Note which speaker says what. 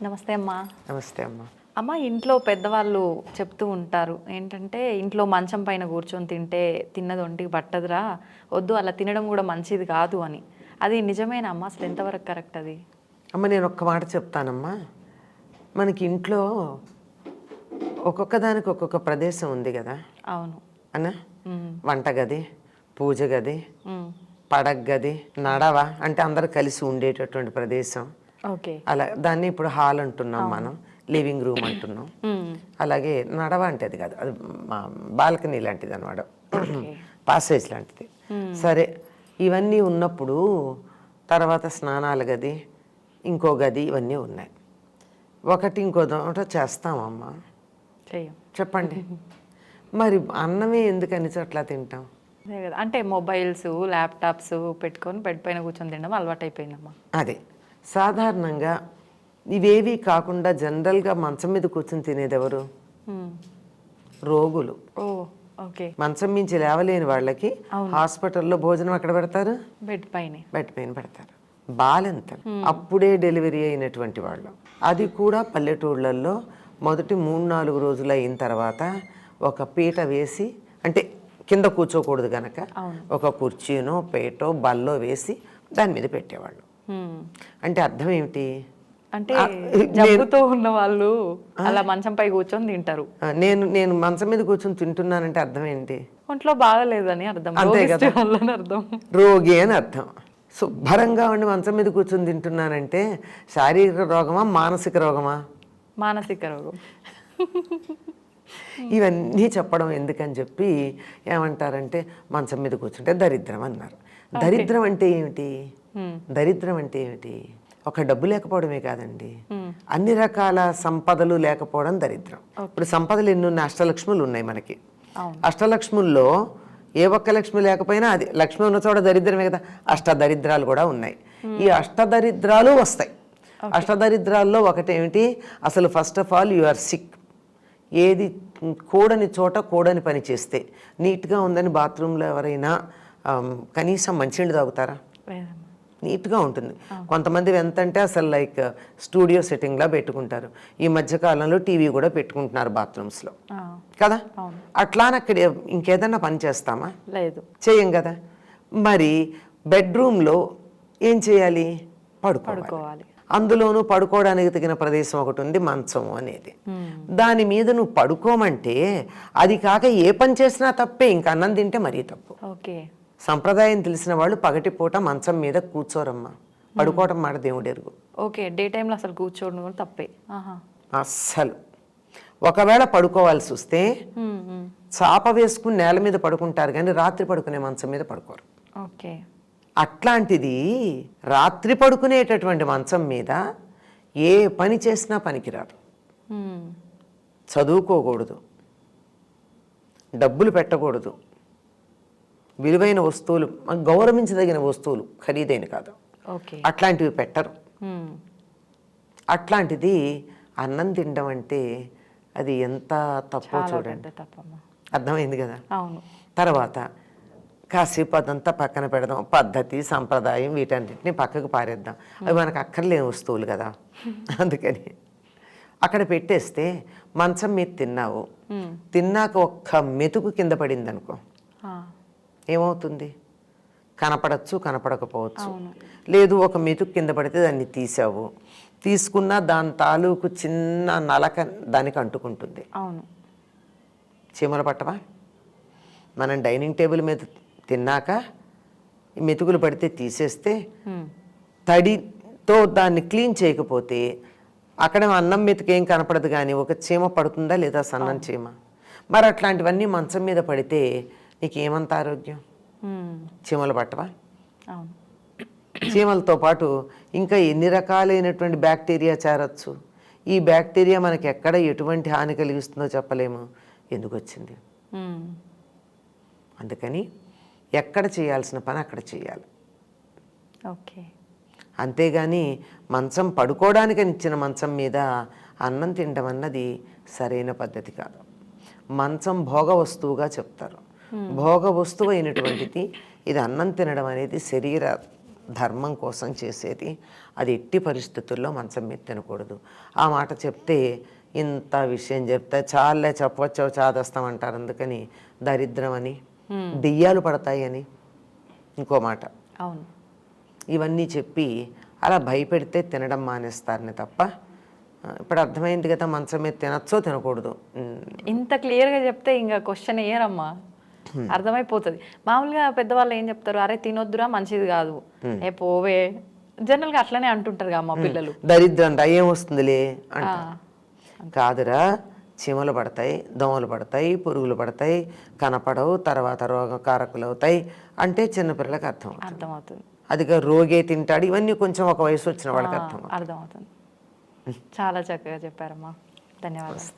Speaker 1: నమస్తే అమ్మా.
Speaker 2: నమస్తే అమ్మ.
Speaker 1: అమ్మ, ఇంట్లో పెద్దవాళ్ళు చెప్తూ ఉంటారు ఏంటంటే, ఇంట్లో మంచం పైన కూర్చొని తింటే తిన్నది ఒంటికి పట్టదురా, వద్దు అలా తినడం కూడా మంచిది కాదు అని. అది నిజమేనా అమ్మ? అసలు ఎంతవరకు కరెక్ట్ అది?
Speaker 2: అమ్మ నేను ఒక్క మాట చెప్తానమ్మా. మనకి ఇంట్లో ఒక్కొక్క దానికి ఒక్కొక్క ప్రదేశం ఉంది కదా
Speaker 1: అవును
Speaker 2: అన్న. వంటగది, పూజ గది,
Speaker 1: ఉమ్,
Speaker 2: పడగ గది, నడవ అంటే అందరు కలిసి ఉండేటటువంటి ప్రదేశం.
Speaker 1: ఓకే.
Speaker 2: అలా దాన్ని ఇప్పుడు హాల్ అంటున్నాం, మనం లివింగ్ రూమ్ అంటున్నాం. అలాగే నడవ అంటే అది కాదు, అది మా బాల్కనీ లాంటిది అనమాట,
Speaker 1: ఓకే.
Speaker 2: పాసేజ్ లాంటిది. సరే, ఇవన్నీ ఉన్నప్పుడు తర్వాత స్నానాల గది, ఇంకో గది, ఇవన్నీ ఉన్నాయి. ఒకటి ఇంకో దోట చేస్తామమ్మా,
Speaker 1: చెయ్యం.
Speaker 2: చెప్పండి. మరి అన్నమే ఎందుకు అన్ని చోట్ల తింటాం?
Speaker 1: అదే కదా, అంటే మొబైల్స్ ల్యాప్టాప్స్ పెట్టుకొని బెడ్ పైన కూర్చొని తినడం అలవాటు అయిపోయిందమ్మా.
Speaker 2: అదే సాధారణంగా ఇవేవి కాకుండా జనరల్గా మంచం మీద కూర్చొని తినేది ఎవరు? రోగులు.
Speaker 1: ఓ, ఓకే.
Speaker 2: మంచం మించి లేవలేని వాళ్ళకి హాస్పిటల్లో భోజనం ఎక్కడ పెడతారు?
Speaker 1: బెడ్ పైన.
Speaker 2: బెడ్ పైన పెడతారు. బాలింతలు, అప్పుడే డెలివరీ అయినటువంటి వాళ్ళు, అది కూడా పల్లెటూళ్ళల్లో మొదటి 3-4 రోజులు అయిన తర్వాత ఒక పీట వేసి, అంటే కింద కూర్చోకూడదు కనుక ఒక కుర్చీనో పీటో బల్లో వేసి దాని మీద పెట్టేవాళ్ళు. అంటే అర్థం ఏమిటి?
Speaker 1: అంటే జబ్బుతో ఉన్న వాళ్ళు అలా మంచం పై కూర్చొని తింటారు.
Speaker 2: నేను మంచం మీద కూర్చొని తింటున్నానంటే అర్థం ఏంటి?
Speaker 1: ఒంట్లో బాగలేదని అర్థం.
Speaker 2: అంతే కదా,
Speaker 1: అర్థం.
Speaker 2: రోగి అని అర్థం. శుభ్రంగా ఉండి మంచం మీద కూర్చొని తింటున్నానంటే శారీరక రోగమా మానసిక రోగమా?
Speaker 1: మానసిక రోగం.
Speaker 2: ఇవన్నీ చెప్పడం ఎందుకని చెప్పి ఏమంటారంటే, మంచం మీద కూర్చుంటే దరిద్రం అన్నారు. దరిద్రం అంటే ఏమిటి? దరిద్రం అంటే ఏమిటి? ఒక డబ్బు లేకపోవడమే కాదండి, అన్ని రకాల సంపదలు లేకపోవడం దరిద్రం. ఇప్పుడు సంపదలు ఎన్ని ఉన్నాయి? అష్టలక్ష్ములు ఉన్నాయి మనకి. అష్టలక్ష్ముల్లో ఏ ఒక్క లక్ష్మి లేకపోయినా అది లక్ష్మి ఉన్న చోట దరిద్రమే కదా. అష్టదరిద్రాలు కూడా ఉన్నాయి. ఈ అష్టదరిద్రాలు వస్తాయి. అష్టదరిద్రాల్లో ఒకటేమిటి? అసలు first of all you are sick. ఏది కూడని చోట కూడని పని చేస్తే, నీట్గా ఉందని బాత్రూంలో ఎవరైనా కనీసం మంచినీళ్ళు తాగుతారా? నీట్గా ఉంటుంది. కొంతమంది ఎంతంటే అసలు లైక్ స్టూడియో సెట్టింగ్లా పెట్టుకుంటారు. ఈ మధ్యకాలంలో టీవీ కూడా పెట్టుకుంటున్నారు బాత్రూమ్స్లో కదా. అట్లానే అక్కడ ఇంకేదన్నా పని చేస్తామా? లేదు, చేయం కదా. మరి బెడ్రూమ్లో ఏం చేయాలి? పడుకోవాలి. అందులోనూ పడుకోవడానికి తగిన ప్రదేశం ఒకటి ఉంది, మంచం అనేది. దాని మీద నువ్వు పడుకోమంటే అది కాక ఏ పని చేసినా తప్పే. ఇంక అన్నం తింటే మరీ తప్పు. ఓకే. సంప్రదాయం తెలిసిన వాళ్ళు పగటిపూట మంచం మీద కూర్చోరమ్మా, పడుకోవటం మాట దేవుడెరుగు.
Speaker 1: ఓకే, డే టైంలో అసలు కూర్చోవడం కూడా తప్పే.
Speaker 2: అస్సలు. ఒకవేళ పడుకోవాల్సి వస్తే చాప వేసుకుని నేల మీద పడుకుంటారు, కానీ రాత్రి పడుకునే మంచం మీద పడుకోరు.
Speaker 1: ఓకే.
Speaker 2: అట్లాంటిది రాత్రి పడుకునేటటువంటి మంచం మీద ఏ పని చేసినా పనికిరాదు. చదువుకోకూడదు, డబ్బులు పెట్టకూడదు, విలువైన వస్తువులు, గౌరవించదగిన వస్తువులు, ఖరీదైన కాదు, అట్లాంటివి పెట్టరు. అట్లాంటిది అన్నం తినడం అంటే అది ఎంత తప్పో చూడండి. అర్థమైంది కదా. తర్వాత కాసేపు అదంతా పక్కన పెడదాం, పద్ధతి సంప్రదాయం వీటన్నిటిని పక్కకు పారేద్దాం, అవి మనకు అక్కర్లేని వస్తువులు కదా. అందుకని అక్కడ పెట్టేస్తే మంచం మీద తిన్నావు, తిన్నాక ఒక్క మెతుకు కింద పడింది అనుకో, ఏమవుతుంది? కనపడచ్చు, కనపడకపోవచ్చు. లేదు, ఒక మెతుకు కింద పడితే దాన్ని తీసావు, తీసుకున్నా దాని తాలూకు చిన్న నలక దానికి అంటుకుంటుంది. చీమలు పట్టవా? మనం డైనింగ్ టేబుల్ మీద తిన్నాక మెతుకులు పడితే తీసేస్తే, తడితో దాన్ని క్లీన్ చేయకపోతే అక్కడ అన్నం మెతుకు ఏం కనపడదు, కానీ ఒక చీమ పడుతుందా లేదా? సన్నం చీమ. మరి అట్లాంటివన్నీ మంచం మీద పడితే నీకేమంత ఆరోగ్యం? చీమలు పట్టవా? చీమలతో పాటు ఇంకా ఎన్ని రకాలైనటువంటి బ్యాక్టీరియా చేరచ్చు. ఈ బ్యాక్టీరియా మనకి ఎక్కడ ఎటువంటి హాని కలిగిస్తుందో చెప్పలేము. ఎందుకు వచ్చింది? అందుకని ఎక్కడ చేయాల్సిన పని అక్కడ చేయాలి. ఓకే. అంతేగాని మంచం పడుకోవడానికి ఇచ్చిన మంచం మీద అన్నం తినడం అన్నది సరైన పద్ధతి కాదు. మంచం భోగ వస్తువుగా చెప్తారు. భోగ వస్తువు అయినటువంటిది ఇది. అన్నం తినడం అనేది శరీర ధర్మం కోసం చేసేది. అది ఎట్టి పరిస్థితుల్లో మంచం మీద తినకూడదు. ఆ మాట చెప్తే ఇంత విషయం చెప్తే చాలే చెప్పవచ్చో చాదస్తామంటారు. అందుకని దరిద్రం అని, దెయ్యాలు పడతాయి అని ఇంకో మాట,
Speaker 1: అవును.
Speaker 2: ఇవన్నీ చెప్పి అలా భయపెడితే తినడం మానేస్తారని తప్ప, ఇప్పుడు అర్థమైంది కదా మంచం మీద తినచ్చో తినకూడదు.
Speaker 1: ఇంత క్లియర్గా చెప్తే ఇంకా క్వశ్చన్ వేయరమ్మా, అర్థమైపోతుంది. మామూలుగా పెద్దవాళ్ళు ఏం చెప్తారు, అరే తినొద్దురా మంచిది కాదు, ఏ పోవే, జనరల్గా అట్లనే అంటుంటారు అమ్మ పిల్లలు.
Speaker 2: దరిద్రం అంట ఏం వస్తుందిలే అంట. కాదురా, చీమలు పడతాయి, దోమలు పడతాయి, పురుగులు పడతాయి, కనపడవు, తర్వాత రోగకారకులు అవుతాయి అంటే చిన్నపిల్లలకు అర్థమవుతుంది. అదిగా రోగే తింటాడు, ఇవన్నీ కొంచెం ఒక వయసు వచ్చిన వాళ్ళకి అర్థమవుతుంది.
Speaker 1: చాలా చక్కగా చెప్పారమ్మా, ధన్యవాదాలు.